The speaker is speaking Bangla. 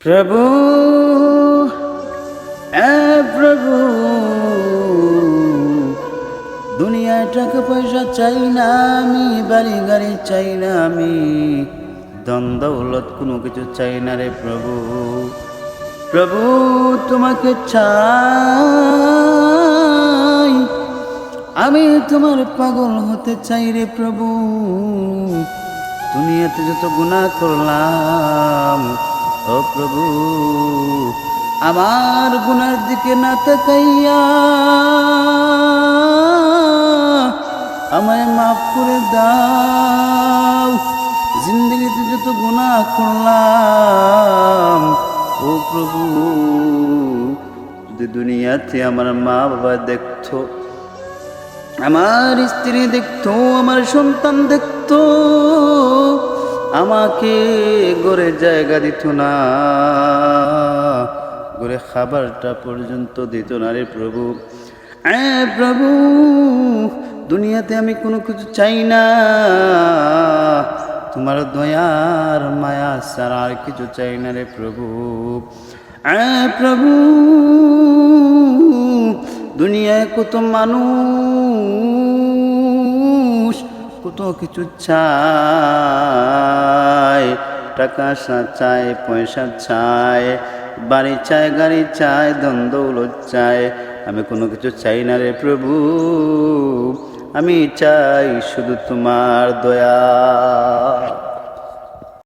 প্রভু প্রভু, দুনিয়ায় টাকা পয়সা চাই না আমি, বাড়ি গাড়ি চাই না আমি, ধন দৌলত কোনো কিছু চাই না রে প্রভু। প্রভু তোমাকে চাই, আমি তোমার পাগল হতে চাই রে প্রভু। দুনিয়াতে যত গুনাহ করলাম ও প্রভু, আমার গুনার দিকে না তাকাইয়া আমায় মাফ করে দাও। জিন্দগিতে যত গুনাহ করলাম ও প্রভু, যদি দুনিয়াতে আমার মা বাবা দেখতো, আমার স্ত্রী দেখতো, আমার সন্তান দেখতো, আমাকে ঘরে জায়গা দিত না, ঘরে খাবারটা পর্যন্ত দিত না রে প্রভু। প্রভু দুনিয়াতে আমি কোনো কিছু চাই না, তোমার দয়ার মায়া ছাড়া আর কিছু চাই না রে প্রভু। প্রভু দুনিয়ায় কত মানুষ কত কিছু চায়, টাকা চায়, পয়সা চায়, বাড়ি চায়, গাড়ি চায়, ধন দৌলত চায়। আমি কোনো কিছু চাই না রে প্রভু, আমি চাই শুধু তোমার দয়া।